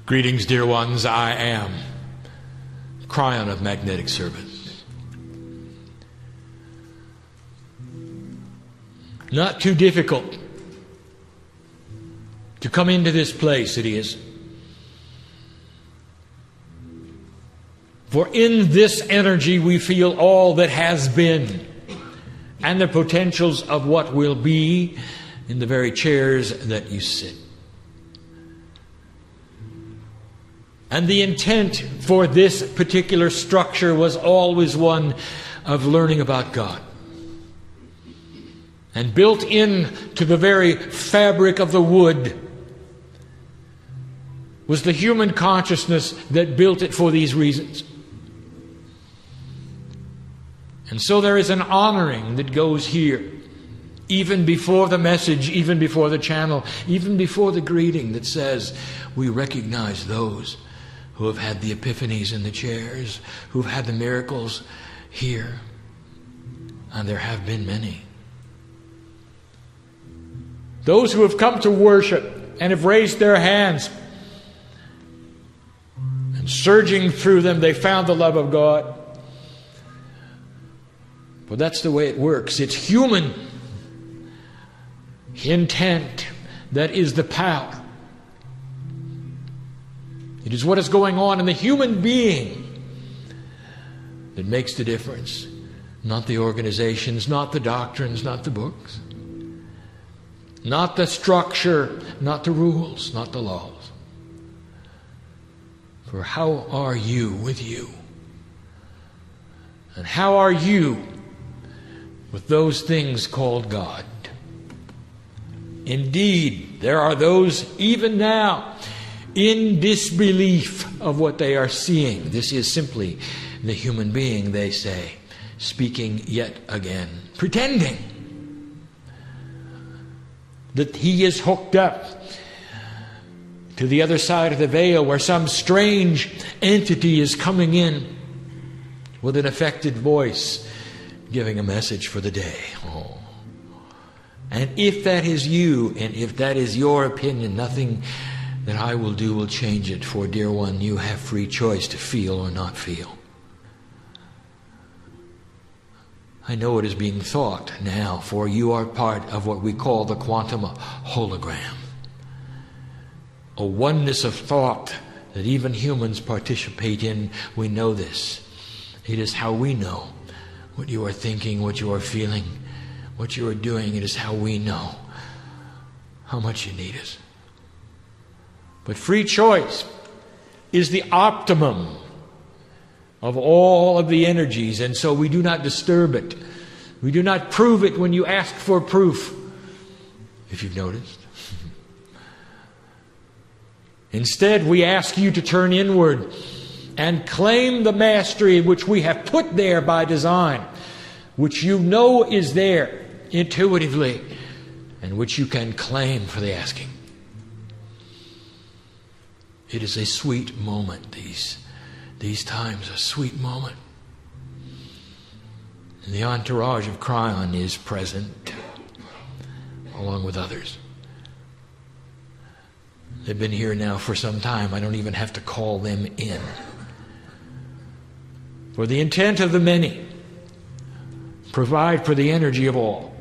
Greetings, dear ones. I am Cryon of Magnetic Service. Not too difficult to come into this place, it is. For in this energy we feel all that has been and the potentials of what will be in the very chairs that you sit. And the intent for this particular structure was always one of learning about God. And built into the very fabric of the wood was the human consciousness that built it for these reasons. And so there is an honoring that goes here, even before the message, even before the channel, even before the greeting that says, we recognize those who have had the epiphanies in the chairs, who've had the miracles here. And there have been many. Those who have come to worship and have raised their hands, and surging through them, they found the love of God. But that's the way it works. It's human intent that is the power. It is what is going on in the human being that makes the difference. Not the organizations, not the doctrines, not the books. Not the structure, not the rules, not the laws. For how are you with you? And how are you with those things called God? Indeed, there are those even now in disbelief of what they are seeing. This is simply the human being, they say, speaking yet again, pretending that he is hooked up to the other side of the veil where some strange entity is coming in with an affected voice giving a message for the day. Oh. And if that is you, and if that is your opinion, nothing that I will do will change it. For, dear one, you have free choice to feel or not feel. I know it is being thought now, for you are part of what we call the quantum hologram. A oneness of thought that even humans participate in. We know this. It is how we know what you are thinking, what you are feeling, what you are doing. It is how we know how much you need us. But free choice is the optimum of all of the energies, and so we do not disturb it. We do not prove it when you ask for proof, if you've noticed. Instead, we ask you to turn inward and claim the mastery which we have put there by design, which you know is there intuitively, and which you can claim for the asking. It is a sweet moment, these times, a sweet moment. And the entourage of Cryon is present, along with others. They've been here now for some time. I don't even have to call them in. For the intent of the many, provide for the energy of all.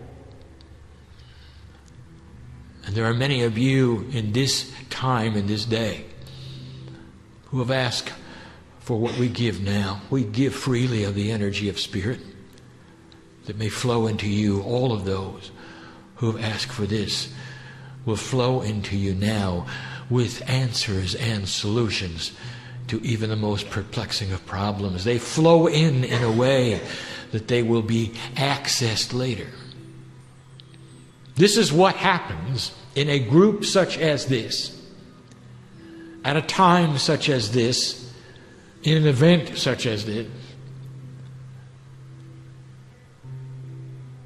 And there are many of you in this time, in this day, who have asked for what we give now. We give freely of the energy of Spirit that may flow into you. All of those who have asked for this will flow into you now with answers and solutions to even the most perplexing of problems. They flow in a way that they will be accessed later. This is what happens in a group such as this, at a time such as this, in an event such as this,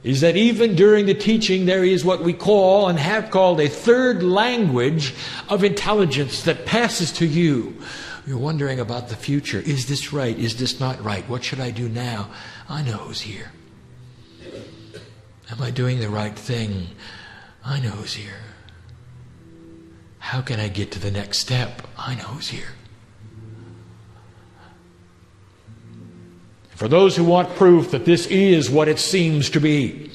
is that even during the teaching there is what we call and have called a third language of intelligence that passes to you. You're wondering about the future. Is this right? Is this not right? What should I do now? I know who's here. Am I doing the right thing? I know who's here. how can I get to the next step? I know who's here. For those who want proof that this is what it seems to be,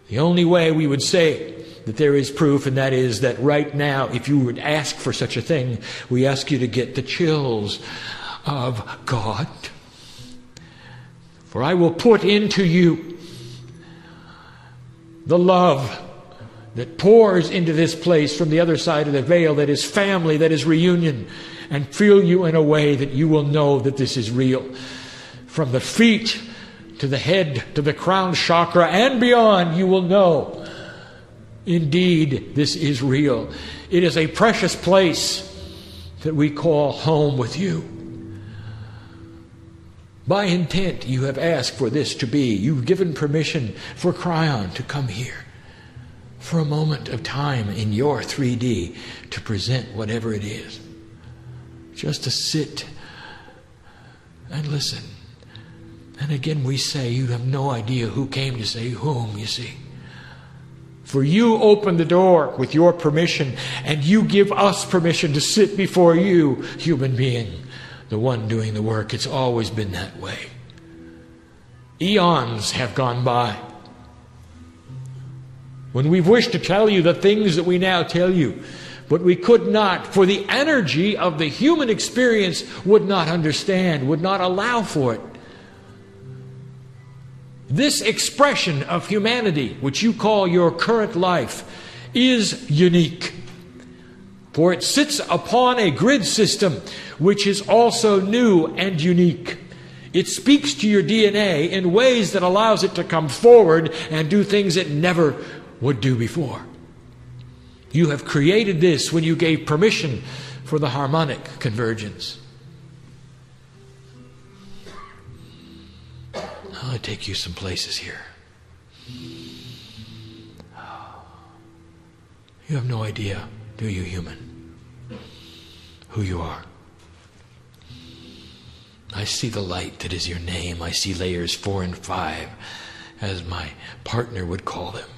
the only way we would say that there is proof, and that is that right now, if you would ask for such a thing, we ask you to get the chills of God. For I will put into you the love that pours into this place from the other side of the veil, that is family, that is reunion, and fill you in a way that you will know that this is real. From the feet to the head to the crown chakra and beyond, you will know, indeed, this is real. It is a precious place that we call home with you. By intent, you have asked for this to be. You've given permission for Cryon to come here for a moment of time in your 3D to present whatever it is. Just to sit and listen. And again we say, you have no idea who came to say whom, you see. For you open the door with your permission, and you give us permission to sit before you, human being, the one doing the work. It's always been that way. Eons have gone by. When we've wished to tell you the things that we now tell you, but we could not, for the energy of the human experience would not understand, would not allow for it. This expression of humanity, which you call your current life, is unique. For it sits upon a grid system which is also new and unique. It speaks to your DNA in ways that allows it to come forward and do things it never would do before. You have created this when you gave permission for the harmonic convergence. I'll take you some places here. You have no idea, do you, human, who you are? I see the light that is your name. I see layers 4 and 5, as my partner would call them.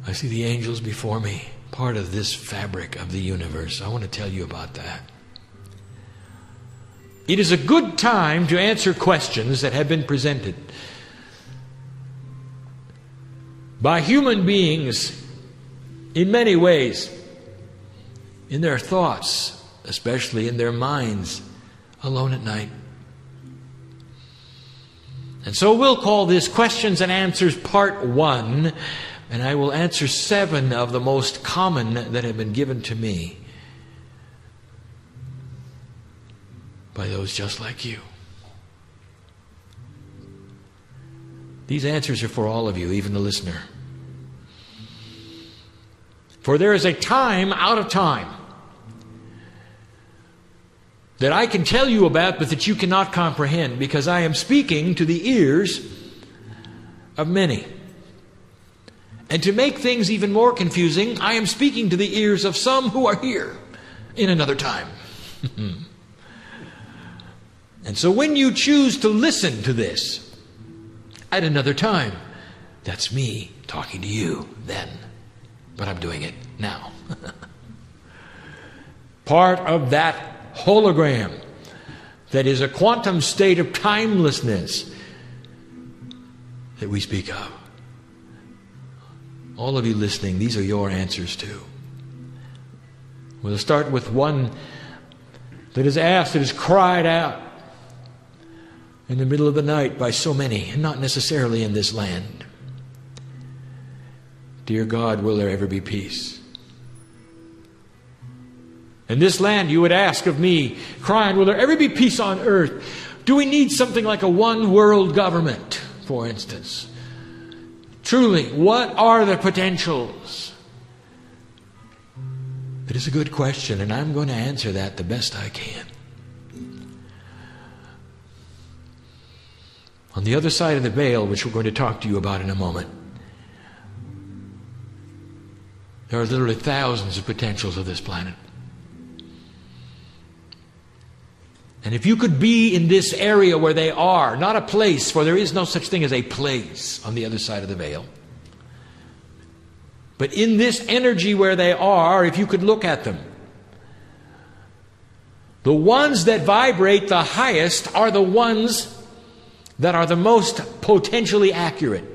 I see the angels before me, part of this fabric of the universe. I want to tell you about that. It is a good time to answer questions that have been presented by human beings in many ways, in their thoughts, especially in their minds, alone at night. And so we'll call this Questions and Answers Part 1, and I will answer 7 of the most common that have been given to me by those just like you. These answers are for all of you, even the listener. For there is a time out of time that I can tell you about, but that you cannot comprehend, because I am speaking to the ears of many. And to make things even more confusing, I am speaking to the ears of some who are here in another time. And so when you choose to listen to this at another time, that's me talking to you then. But I'm doing it now. Part of that hologram that is a quantum state of timelessness that we speak of. All of you listening, these are your answers too. We'll start with one that is asked, that is cried out in the middle of the night by so many, and not necessarily in this land. Dear God, will there ever be peace? In this land, you would ask of me, Cryon, will there ever be peace on earth? Do we need something like a one world government, for instance? Truly, what are the potentials? It is a good question, and I'm going to answer that the best I can. On the other side of the veil, which we're going to talk to you about in a moment, there are literally thousands of potentials of this planet. And if you could be in this area where they are, not a place, for there is no such thing as a place on the other side of the veil. But in this energy where they are, if you could look at them, the ones that vibrate the highest are the ones that are the most potentially accurate.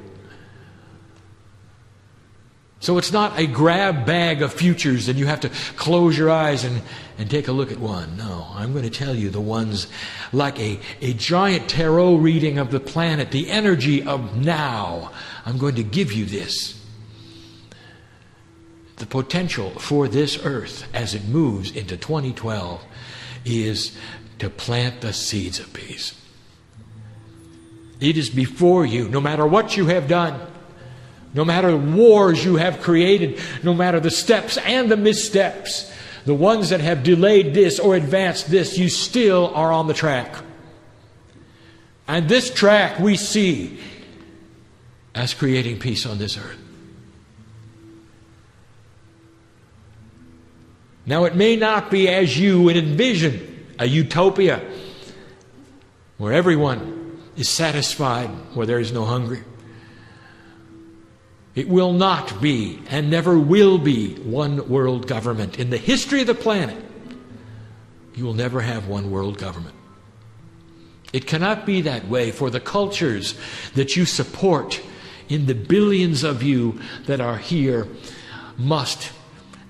So it's not a grab bag of futures and you have to close your eyes and take a look at one. No, I'm going to tell you the ones like a giant tarot reading of the planet, the energy of now. I'm going to give you this. The potential for this earth as it moves into 2012 is to plant the seeds of peace. It is before you, no matter what you have done, no matter the wars you have created, no matter the steps and the missteps, the ones that have delayed this or advanced this, you still are on the track. And this track we see as creating peace on this earth. Now, it may not be as you would envision, a utopia where everyone is satisfied, where there is no hunger. It will not be and never will be one world government. In the history of the planet, you will never have one world government. It cannot be that way, for the cultures that you support in the billions of you that are here must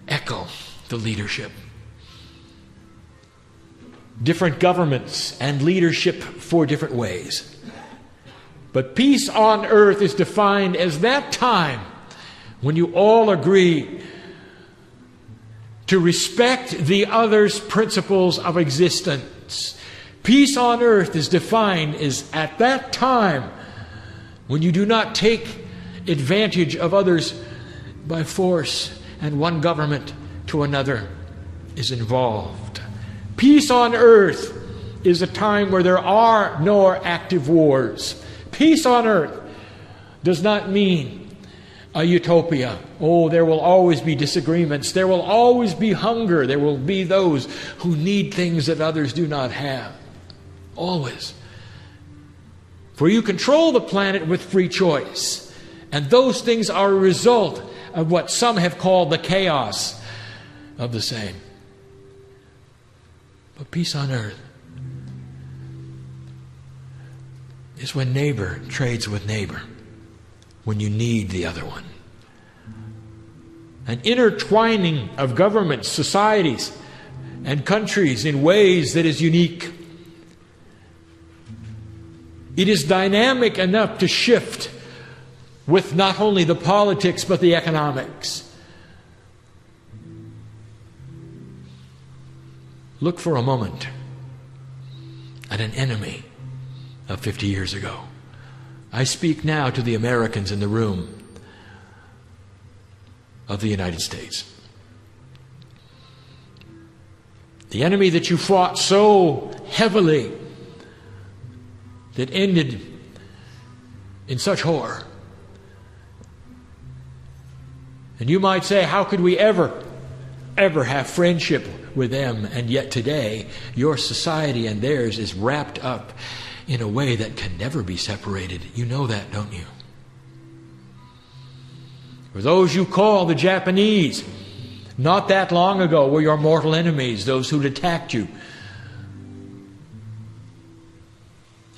echo the leadership. Different governments and leadership for different ways. But peace on earth is defined as that time when you all agree to respect the other's principles of existence. Peace on earth is defined as at that time when you do not take advantage of others by force and one government to another is involved. Peace on earth is a time where there are no active wars. Peace on earth does not mean a utopia. Oh, there will always be disagreements. There will always be hunger. There will be those who need things that others do not have. Always. For you control the planet with free choice. And those things are a result of what some have called the chaos of the same. But peace on earth is when neighbor trades with neighbor, when you need the other one. An intertwining of governments, societies, and countries in ways that is unique. It is dynamic enough to shift with not only the politics but the economics. Look for a moment at an enemy of 50 years ago. I speak now to the Americans in the room of the United States. The enemy that you fought so heavily that ended in such horror. And you might say, how could we ever have friendship with them? And yet today, your society and theirs is wrapped up in a way that can never be separated. You know that, don't you? For those you call the Japanese, not that long ago were your mortal enemies, those who'd attacked you.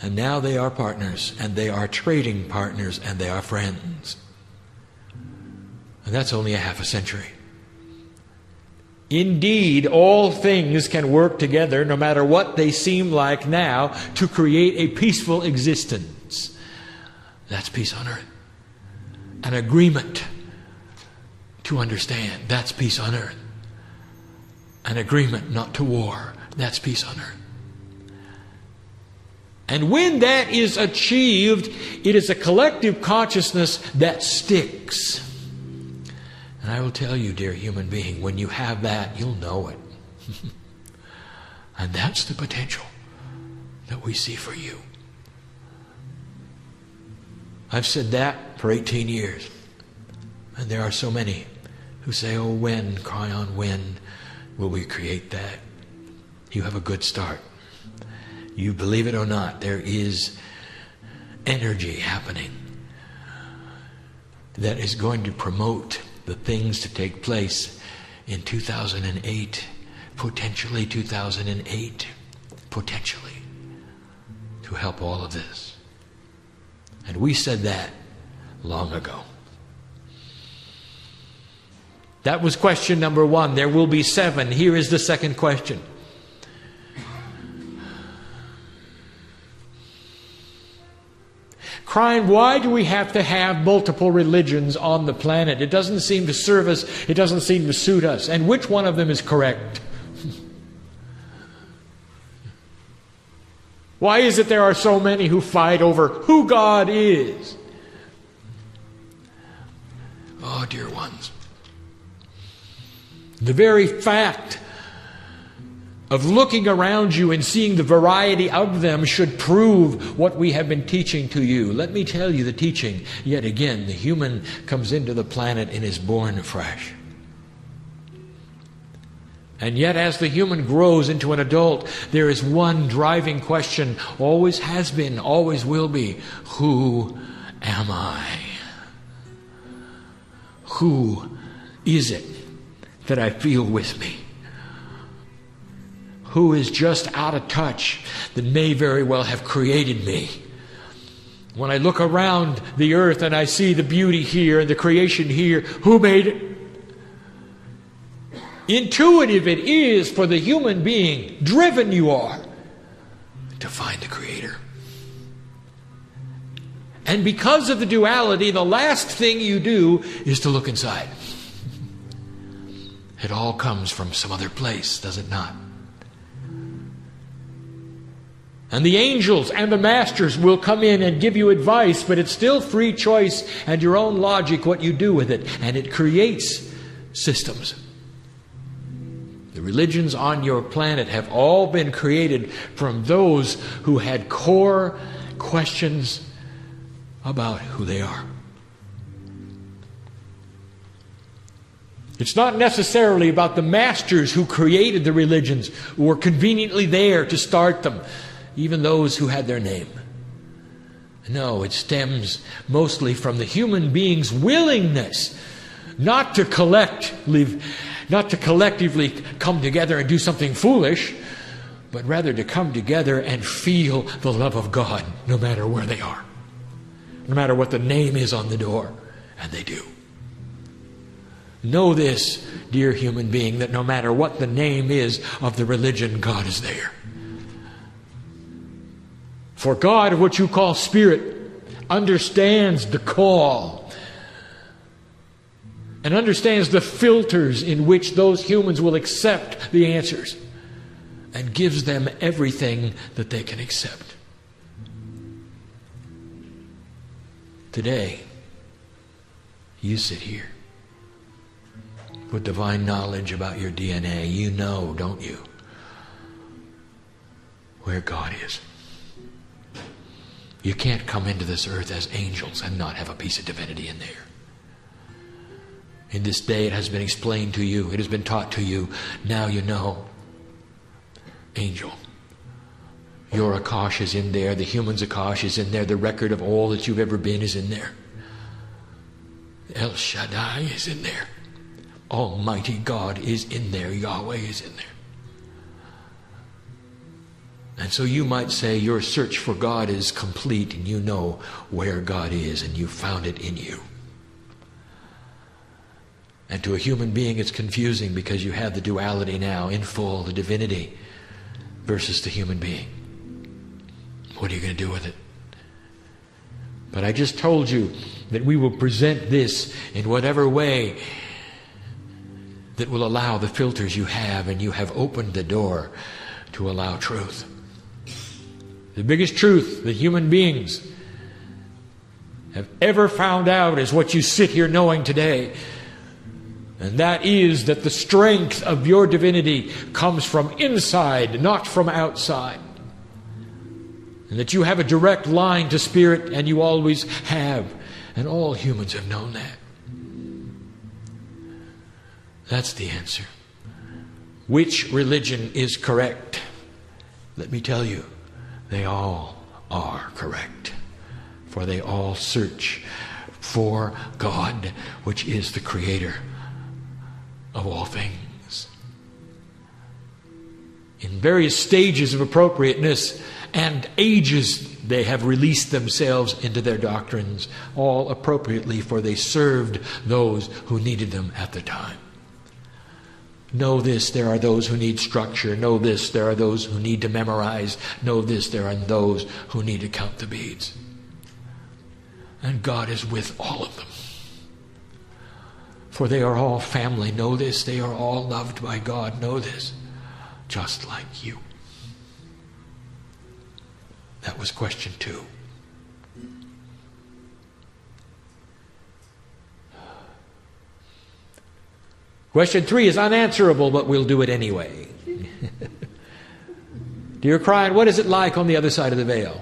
And now they are partners, and they are trading partners, and they are friends. And that's only a half a century. Indeed, all things can work together, no matter what they seem like now, to create a peaceful existence. That's peace on earth. An agreement to understand. That's peace on earth. An agreement not to war. That's peace on earth. And when that is achieved, it is a collective consciousness that sticks. And I will tell you, dear human being, when you have that, you'll know it. And that's the potential that we see for you. I've said that for 18 years. And there are so many who say, oh, when, Cryon, when will we create that? You have a good start. You believe it or not, there is energy happening that is going to promote the things to take place in 2008, potentially 2008, potentially, to help all of this. And we said that long ago. That was question number 1. There will be 7. Here is the second question. Cryon, why do we have to have multiple religions on the planet? It doesn't seem to serve us. It doesn't seem to suit us. And which one of them is correct? Why is it there are so many who fight over who God is? Oh, dear ones. The very fact of looking around you and seeing the variety of them should prove what we have been teaching to you. Let me tell you the teaching. Yet again, the human comes into the planet and is born afresh. And yet as the human grows into an adult, there is one driving question, always has been, always will be, who am I? Who is it that I feel with me? Who is just out of touch that may very well have created me? When I look around the earth and I see the beauty here and the creation here, who made it? Intuitive it is for the human being, driven you are, to find the Creator. And because of the duality, the last thing you do is to look inside. It all comes from some other place, does it not? And the angels and the masters will come in and give you advice, but it's still free choice and your own logic what you do with it. And it creates systems. The religions on your planet have all been created from those who had core questions about who they are. It's not necessarily about the masters who created the religions, who were conveniently there to start them, even those who had their name. No, it stems mostly from the human being's willingness not to collectively come together and do something foolish, but rather to come together and feel the love of God no matter where they are, no matter what the name is on the door, and they do. Know this, dear human being, that no matter what the name is of the religion, God is there. For God, what you call spirit, understands the call and understands the filters in which those humans will accept the answers and gives them everything that they can accept. Today, you sit here with divine knowledge about your DNA. You know, don't you, where God is. You can't come into this earth as angels and not have a piece of divinity in there. In this day it has been explained to you, it has been taught to you. Now you know. Angel. Your Akash is in there, the human's Akash is in there, the record of all that you've ever been is in there. El Shaddai is in there. Almighty God is in there. Yahweh is in there. And so you might say your search for God is complete and you know where God is and you found it in you. And to a human being it's confusing because you have the duality now in full, the divinity versus the human being. What are you going to do with it? But I just told you that we will present this in whatever way that will allow the filters you have, and you have opened the door to allow truth. The biggest truth that human beings have ever found out is what you sit here knowing today. And that is that the strength of your divinity comes from inside, not from outside. And that you have a direct line to spirit, and you always have. And all humans have known that. That's the answer. Which religion is correct? Let me tell you, they all are correct. For they all search for God, which is the creator of all things. In various stages of appropriateness and ages, they have released themselves into their doctrines, all appropriately, for they served those who needed them at the time. Know this, there are those who need structure. Know this, there are those who need to memorize. Know this, there are those who need to count the beads. And God is with all of them. For they are all family. Know this, they are all loved by God. Know this, just like you. That was question 2. Question 3 is unanswerable, but we'll do it anyway. Dear Cryon, what is it like on the other side of the veil?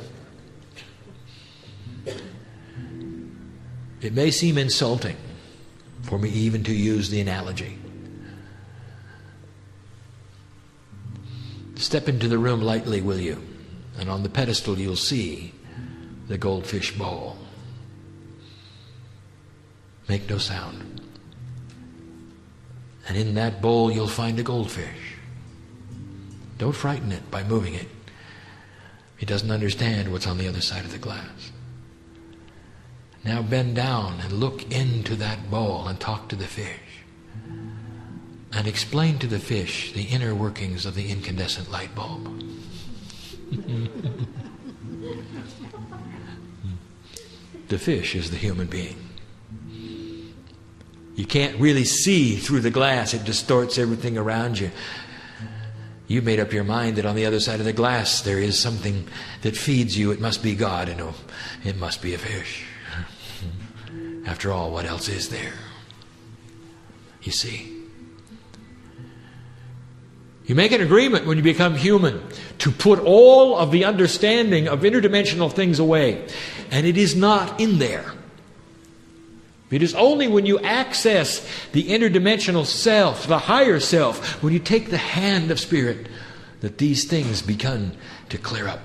It may seem insulting for me even to use the analogy. Step into the room lightly, will you? And on the pedestal you'll see the goldfish bowl. Make no sound. And in that bowl you'll find a goldfish. Don't frighten it by moving it. It doesn't understand what's on the other side of the glass. Now bend down and look into that bowl and talk to the fish. And explain to the fish the inner workings of the incandescent light bulb. The fish is the human being. You can't really see through the glass. It distorts everything around you. You made up your mind that on the other side of the glass there is something that feeds you. It must be God, and it must be a fish. After all, what else is there? You see? You make an agreement when you become human to put all of the understanding of interdimensional things away. And it is not in there. It is only when you access the interdimensional self, the higher self, when you take the hand of Spirit, that these things begin to clear up.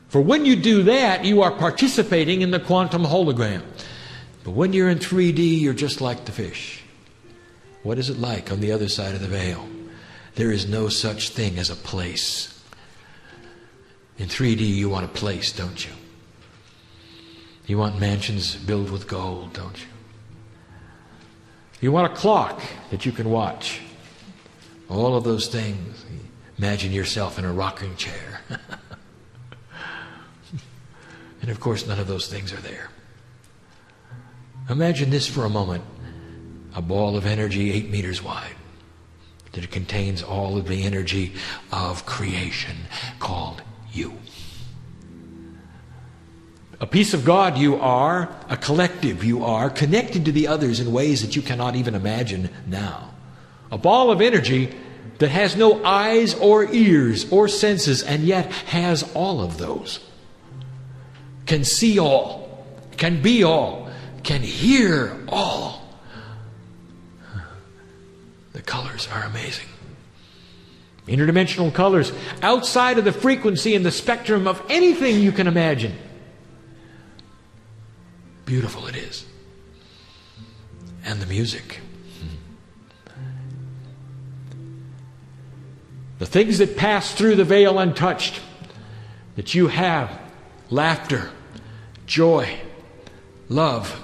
For when you do that, you are participating in the quantum hologram. But when you're in 3D, you're just like the fish. What is it like on the other side of the veil? There is no such thing as a place. In 3D, you want a place, don't you? You want mansions built with gold, don't you? You want a clock that you can watch. All of those things. Imagine yourself in a rocking chair. And of course, none of those things are there. Imagine this for a moment. A ball of energy 8 meters wide. That it contains all of the energy of creation called you. A piece of God you are, a collective you are, connected to the others in ways that you cannot even imagine now. A ball of energy that has no eyes or ears or senses, and yet has all of those. Can see all, can be all, can hear all. The colors are amazing. Interdimensional colors outside of the frequency and the spectrum of anything you can imagine. Beautiful it is. And the music. The things that pass through the veil untouched, that you have laughter, joy, love,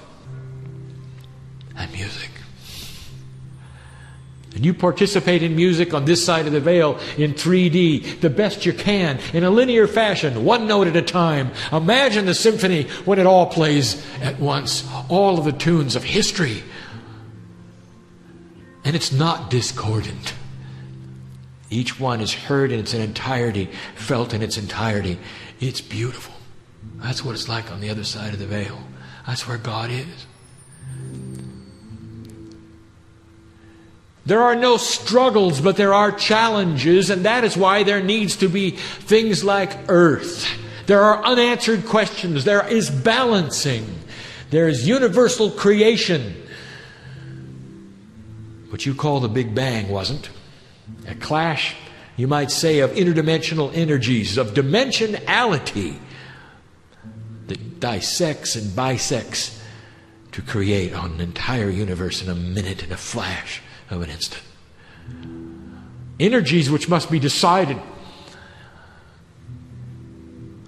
and music. And you participate in music on this side of the veil in 3D, the best you can, in a linear fashion, one note at a time. Imagine the symphony when it all plays at once, all of the tunes of history. And it's not discordant. Each one is heard in its entirety, felt in its entirety. It's beautiful. That's what it's like on the other side of the veil. That's where God is. There are no struggles, but there are challenges, and that is why there needs to be things like earth. There are unanswered questions. There is balancing. There is universal creation. What you call the Big Bang wasn't. A clash, you might say, of interdimensional energies, of dimensionality. that dissects and bisects to create on an entire universe in a minute, in a flash of an instant. Energies which must be decided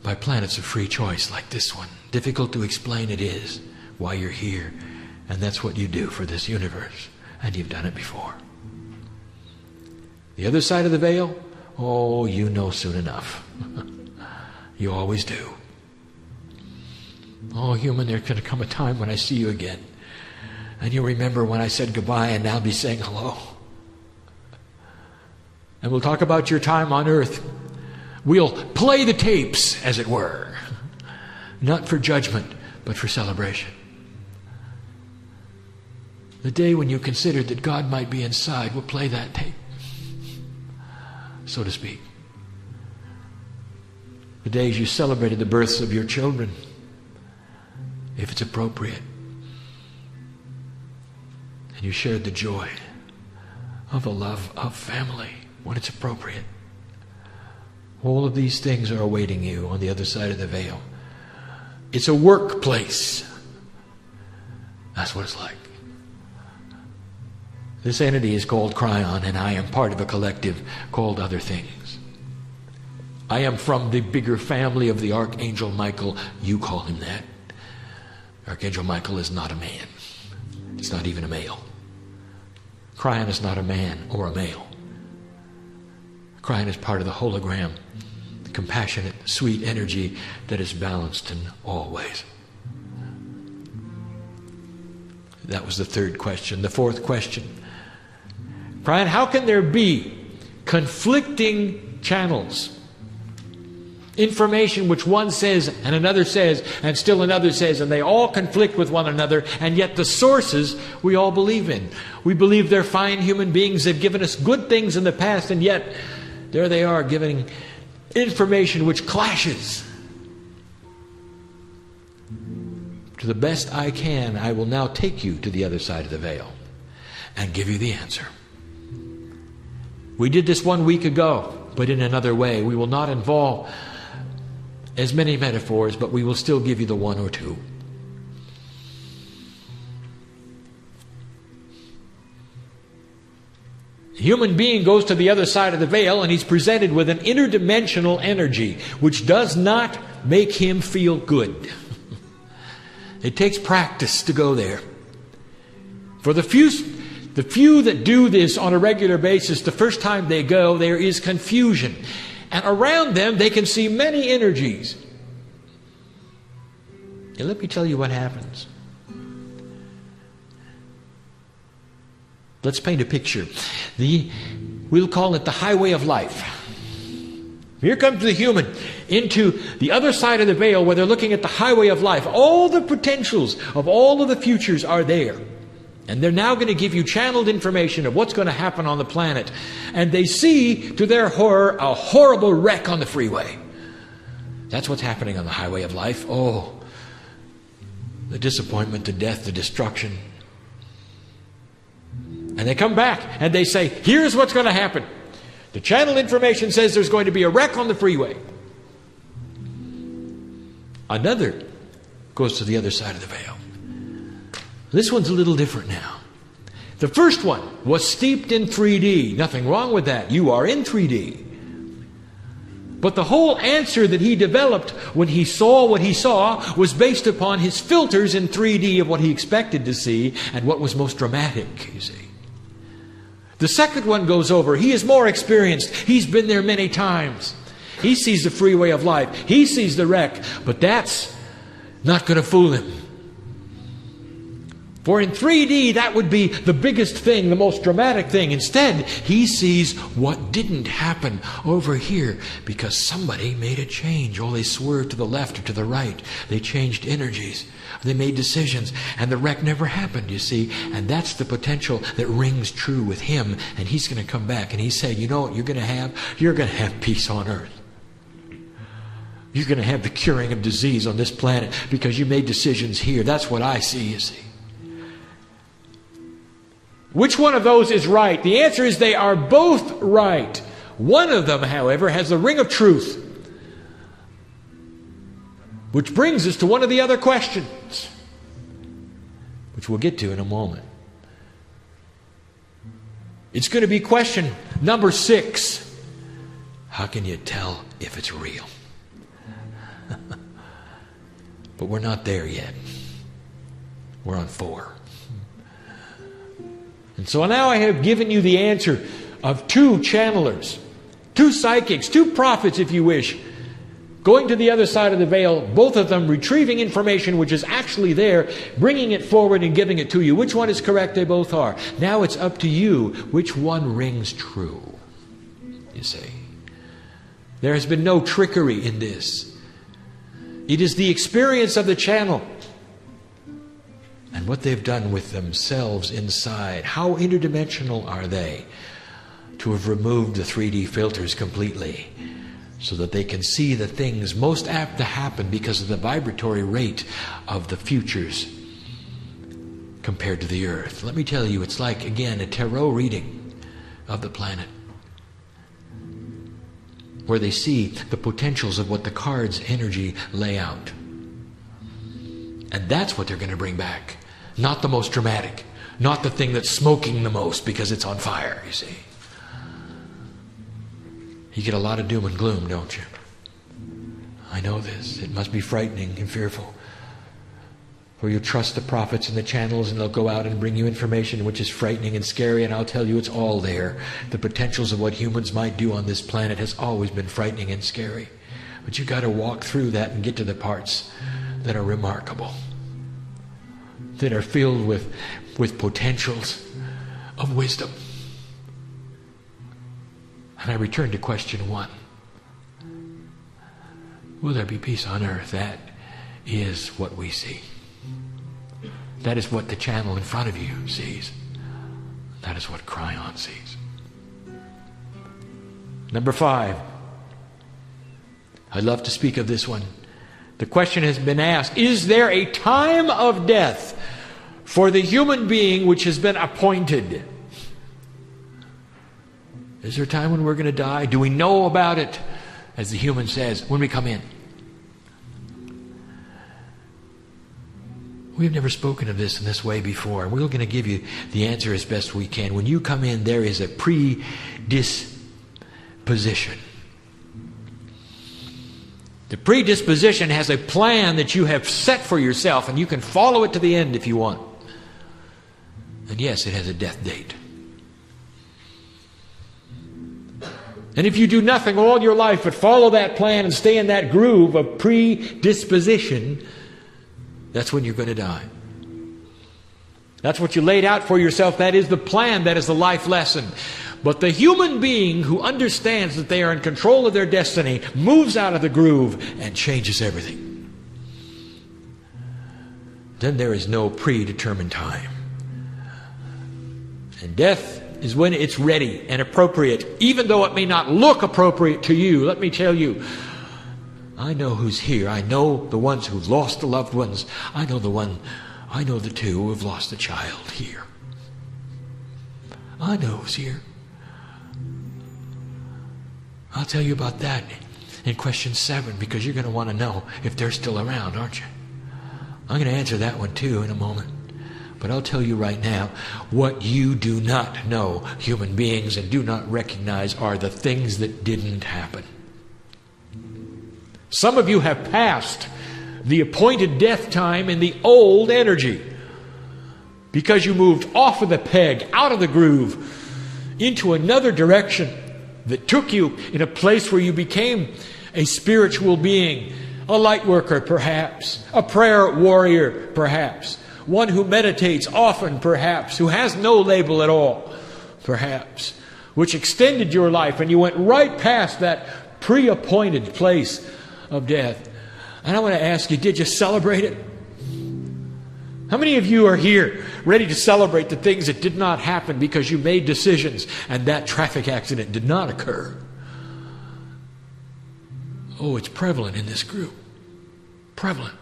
by planets of free choice like this one. Difficult to explain it is, why you're here. And that's what you do for this universe. And you've done it before. The other side of the veil? Oh, you know soon enough. You always do. Oh, human, there's going to come a time when I see you again. And you'll remember when I said goodbye and I'll be saying hello. And we'll talk about your time on earth. We'll play the tapes, as it were. Not for judgment, but for celebration. The day when you considered that God might be inside, we'll play that tape, so to speak. The days you celebrated the births of your children, if it's appropriate. And you shared the joy of the love of family when it's appropriate. All of these things are awaiting you on the other side of the veil. It's a workplace. That's what it's like. This entity is called Cryon, and I am part of a collective called Other Things. I am from the bigger family of the Archangel Michael. You call him that. Archangel Michael is not a man. It's not even a male. Cryon is not a man or a male. Cryon is part of the hologram, the compassionate, sweet energy that is balanced in all ways. That was the third question. The fourth question. Cryon, how can there be conflicting channels? Information which one says and another says and still another says, and they all conflict with one another, and yet the sources we all believe in. We believe they're fine human beings that have given us good things in the past, and yet there they are giving information which clashes. To the best I can, I will now take you to the other side of the veil and give you the answer. We did this 1 week ago, but in another way. We will not involve as many metaphors, but we will still give you the one or two. A human being goes to the other side of the veil and he's presented with an interdimensional energy which does not make him feel good. It takes practice to go there. For the few that do this on a regular basis, the first time they go, there is confusion. And around them, they can see many energies. And let me tell you what happens. Let's paint a picture. We'll call it the highway of life. Here comes the human into the other side of the veil where they're looking at the highway of life. All the potentials of all of the futures are there. And they're now going to give you channeled information of what's going to happen on the planet. And they see, to their horror, a horrible wreck on the freeway. That's what's happening on the highway of life. Oh, the disappointment, the death, the destruction. And they come back and they say, here's what's going to happen. The channeled information says there's going to be a wreck on the freeway. Another goes to the other side of the veil. This one's a little different now. The first one was steeped in 3D. Nothing wrong with that. You are in 3D. But the whole answer that he developed when he saw what he saw was based upon his filters in 3D of what he expected to see and what was most dramatic, you see. The second one goes over. He is more experienced. He's been there many times. He sees the freeway of life. He sees the wreck. But that's not going to fool him. For in 3D, that would be the biggest thing, the most dramatic thing. Instead, he sees what didn't happen over here because somebody made a change. Oh, they swerved to the left or to the right. They changed energies. They made decisions. And the wreck never happened, you see. And that's the potential that rings true with him. And he's going to come back and he said, you know what you're going to have? You're going to have peace on earth. You're going to have the curing of disease on this planet because you made decisions here. That's what I see, you see. Which one of those is right? The answer is they are both right. One of them, however, has the ring of truth, Which brings us to one of the other questions, which we'll get to in a moment. It's going to be question number 6. How can you tell if it's real? But we're not there yet. We're on 4. And so now I have given you the answer of 2 channelers, 2 psychics, 2 prophets, if you wish, going to the other side of the veil, both of them retrieving information which is actually there, bringing it forward and giving it to you. Which one is correct? They both are. Now it's up to you which one rings true, you see. There has been no trickery in this. It is the experience of the channel and what they've done with themselves inside. How interdimensional are they to have removed the 3D filters completely so that they can see the things most apt to happen because of the vibratory rate of the futures compared to the earth. Let me tell you, it's like, again, a tarot reading of the planet, where they see the potentials of what the cards' energy lay out. And that's what they're going to bring back. Not the most dramatic. Not the thing that's smoking the most because it's on fire, you see. You get a lot of doom and gloom, don't you? I know this. It must be frightening and fearful. For you trust the prophets and the channels, and they'll go out and bring you information which is frightening and scary, and I'll tell you it's all there. The potentials of what humans might do on this planet has always been frightening and scary. But you've got to walk through that and get to the parts that are remarkable, that are filled with potentials of wisdom. And I return to question 1. Will there be peace on earth? That is what we see. That is what the channel in front of you sees. That is what Cryon sees. Number 5. I'd love to speak of this one. The question has been asked, is there a time of death for the human being which has been appointed? Is there a time when we're going to die? Do we know about it? As the human says, when we come in. We've never spoken of this in this way before, and we're going to give you the answer as best we can. When you come in, there is a predisposition. The predisposition has a plan that you have set for yourself, and you can follow it to the end if you want. And yes, it has a death date. And if you do nothing all your life but follow that plan and stay in that groove of predisposition, that's when you're going to die. That's what you laid out for yourself. That is the plan. That is the life lesson. But the human being who understands that they are in control of their destiny moves out of the groove and changes everything. Then there is no predetermined time. And death is when it's ready and appropriate, even though it may not look appropriate to you. Let me tell you, I know who's here. I know the ones who've lost the loved ones. I know the 2 who have lost a child here. I know who's here. I'll tell you about that in question 7, because you're going to want to know if they're still around, aren't you? I'm going to answer that one too in a moment. But I'll tell you right now, what you do not know, human beings, and do not recognize are the things that didn't happen. Some of you have passed the appointed death time in the old energy because you moved off of the peg, out of the groove, into another direction that took you in a place where you became a spiritual being, a light worker perhaps, a prayer warrior perhaps, one who meditates often perhaps, who has no label at all perhaps, which extended your life and you went right past that pre-appointed place of death. And I want to ask you, did you celebrate it? How many of you are here ready to celebrate the things that did not happen because you made decisions and that traffic accident did not occur? Oh, it's prevalent in this group. Prevalent.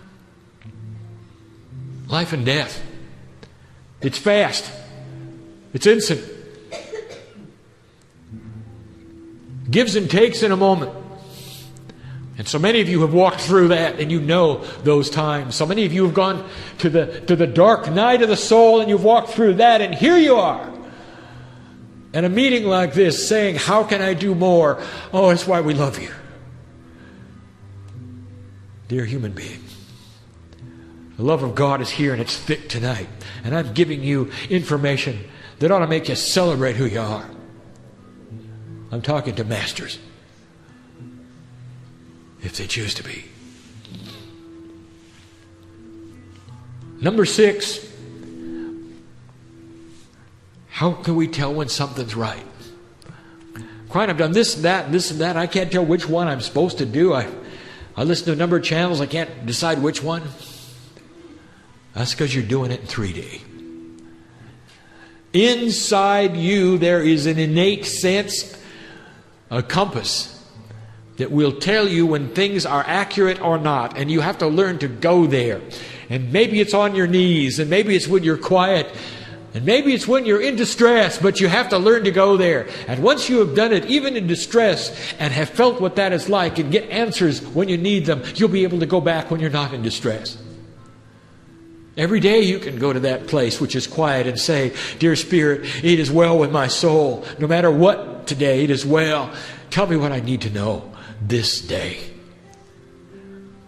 Life and death. It's fast. It's instant. Gives and takes in a moment. And so many of you have walked through that, and you know those times. So many of you have gone to the dark night of the soul, and you've walked through that, and here you are. And a meeting like this saying, how can I do more? Oh, that's why we love you. Dear human being, the love of God is here, and it's thick tonight. And I'm giving you information that ought to make you celebrate who you are. I'm talking to masters, if they choose to be. Number 6, how can we tell when something's right? Cryon, I've done this and that. I can't tell which one I'm supposed to do. I listen to a number of channels. I can't decide which one. That's because you're doing it in 3D. Inside you, there is an innate sense, a compass, that will tell you when things are accurate or not. And you have to learn to go there. And maybe it's on your knees, and maybe it's when you're quiet, and maybe it's when you're in distress, but you have to learn to go there. And once you have done it, even in distress, and have felt what that is like, and get answers when you need them, you'll be able to go back when you're not in distress. Every day you can go to that place which is quiet and say, Dear Spirit, it is well with my soul. No matter what today, it is well. Tell me what I need to know this day.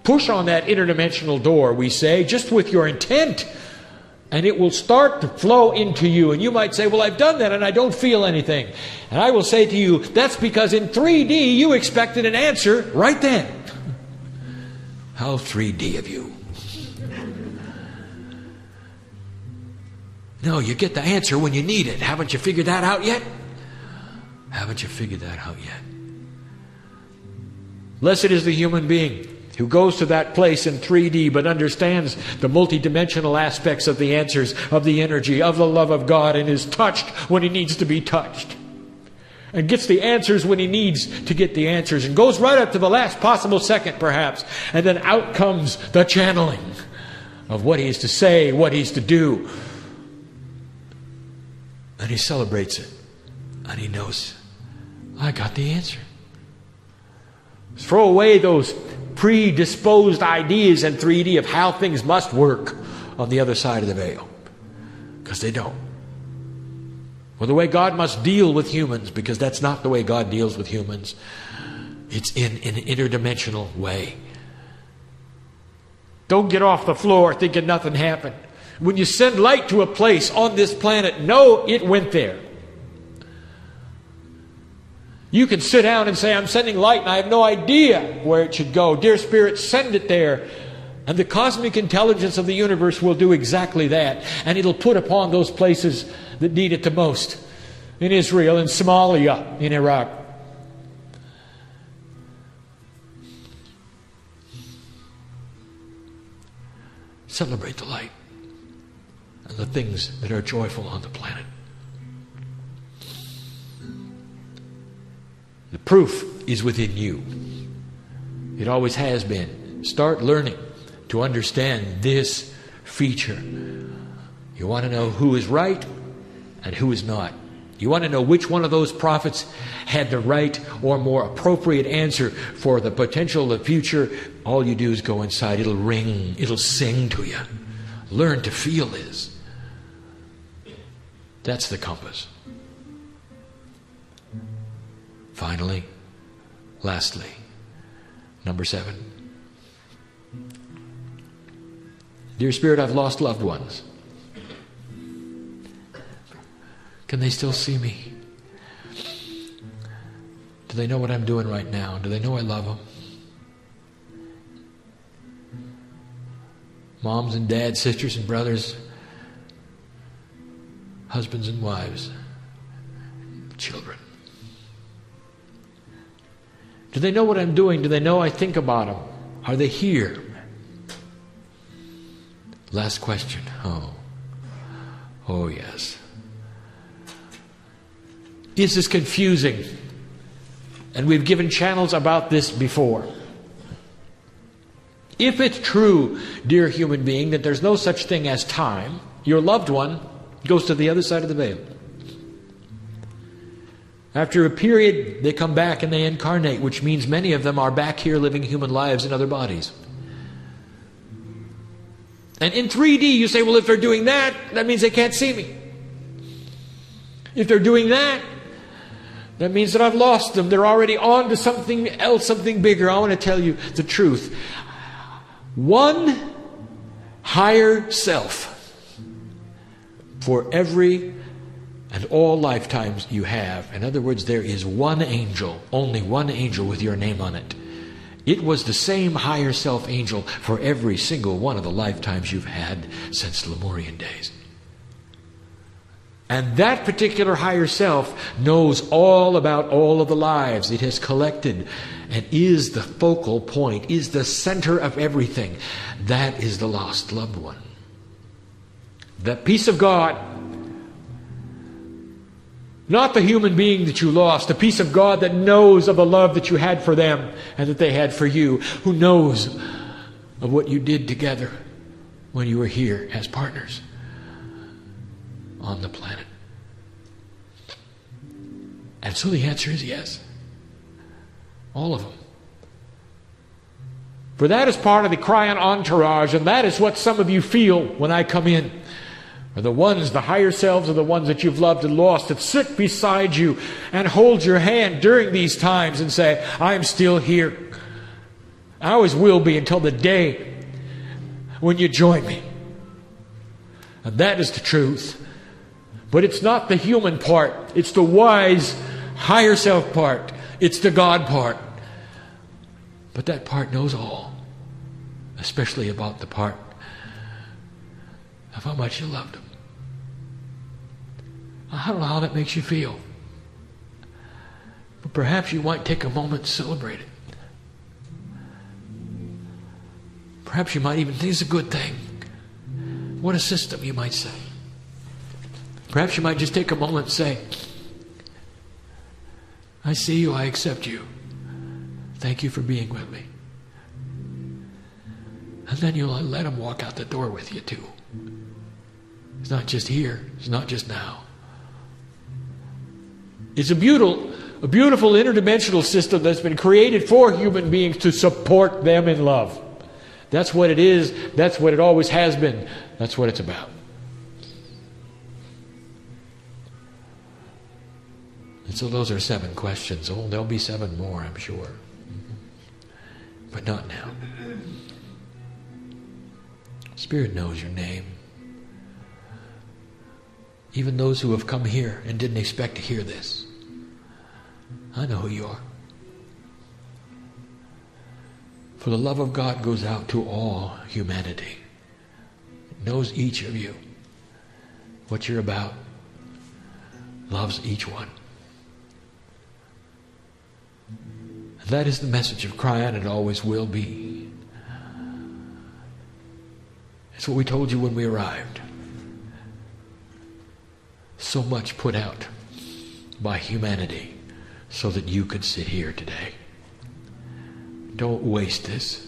Push on that interdimensional door, we say, just with your intent, and it will start to flow into you. And you might say, well, I've done that and I don't feel anything. And I will say to you, that's because in 3D you expected an answer right then. How 3D of you. No, you get the answer when you need it. Haven't you figured that out yet? Haven't you figured that out yet? Blessed is the human being who goes to that place in 3D but understands the multidimensional aspects of the answers, of the energy, of the love of God, and is touched when he needs to be touched. And gets the answers when he needs to get the answers. And goes right up to the last possible second, perhaps. And then out comes the channeling of what he is to say, what he's to do. And he celebrates it. And he knows, I got the answer. Throw away those predisposed ideas in 3D of how things must work on the other side of the veil. Because they don't. Or the way God must deal with humans, because that's not the way God deals with humans. It's in an interdimensional way. Don't get off the floor thinking nothing happened. When you send light to a place on this planet, know it went there. You can sit down and say, I'm sending light and I have no idea where it should go. Dear Spirit, send it there. And the cosmic intelligence of the universe will do exactly that. And it'll put upon those places that need it the most. In Israel, in Somalia, in Iraq. Celebrate the light and the things that are joyful on the planet. The proof is within you. It always has been. Start learning to understand this feature. You want to know who is right and who is not. You want to know which one of those prophets had the right or more appropriate answer for the potential of the future. All you do is go inside. It'll ring. It'll sing to you. Learn to feel this. That's the compass. Finally, lastly, number 7. Dear Spirit, I've lost loved ones. Can they still see me? Do they know what I'm doing right now? Do they know I love them? Moms and dads, sisters and brothers, husbands and wives, children. Do they know what I'm doing? Do they know I think about them? Are they here? Last question. Oh yes. Is this confusing? And we've given channels about this before. If it's true, dear human being, that there's no such thing as time, your loved one goes to the other side of the veil. After a period, they come back and they incarnate, which means many of them are back here living human lives in other bodies. And in 3D, you say, well, if they're doing that, that means they can't see me. If they're doing that, that means that I've lost them. They're already on to something else, something bigger. I want to tell you the truth. One higher self for every and all lifetimes you have. In other words, there is one angel, only one angel with your name on it. It was the same higher self angel for every single one of the lifetimes you've had since Lemurian days. And that particular higher self knows all about all of the lives it has collected and is the focal point, is the center of everything. That is the lost loved one. That peace of God, not the human being that you lost, the peace of God that knows of the love that you had for them and that they had for you, who knows of what you did together when you were here as partners on the planet. And so the answer is yes. All of them. For that is part of the Cryon entourage, and that is what some of you feel when I come in. Are the ones, the higher selves, are the ones that you've loved and lost, that sit beside you and hold your hand during these times and say, I'm still here. I always will be until the day when you join me. And that is the truth. But it's not the human part. It's the wise, higher self part. It's the God part. But that part knows all, especially about the part of how much you loved him. I don't know how that makes you feel. But perhaps you might take a moment to celebrate it. Perhaps you might even think it's a good thing. What a system, you might say. Perhaps you might just take a moment and say, I see you, I accept you. Thank you for being with me. And then you'll let him walk out the door with you too. It's not just here. It's not just now. It's a beautiful interdimensional system that's been created for human beings to support them in love. That's what it is. That's what it always has been. That's what it's about. And so those are 7 questions. Oh, there'll be 7 more, I'm sure. But not now. Spirit knows your name. Even those who have come here and didn't expect to hear this. I know who you are. For the love of God goes out to all humanity. It knows each of you. What you're about. Loves each one. And that is the message of Cryon. It always will be. It's what we told you when we arrived. So much put out by humanity so that you could sit here today. Don't waste this.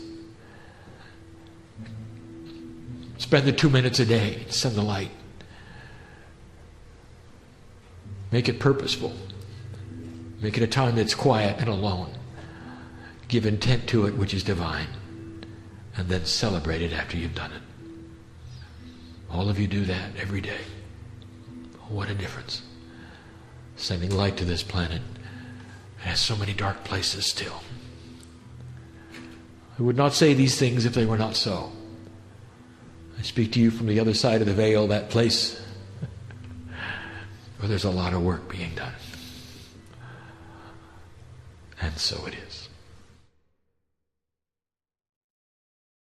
Spend the 2 minutes a day. Send the light. Make it purposeful. Make it a time that's quiet and alone. Give intent to it, which is divine. And then celebrate it after you've done it. All of you do that every day. What a difference. Sending light to this planet. It has so many dark places still. I would not say these things if they were not so. I speak to you from the other side of the veil, that place where there's a lot of work being done. And so it is.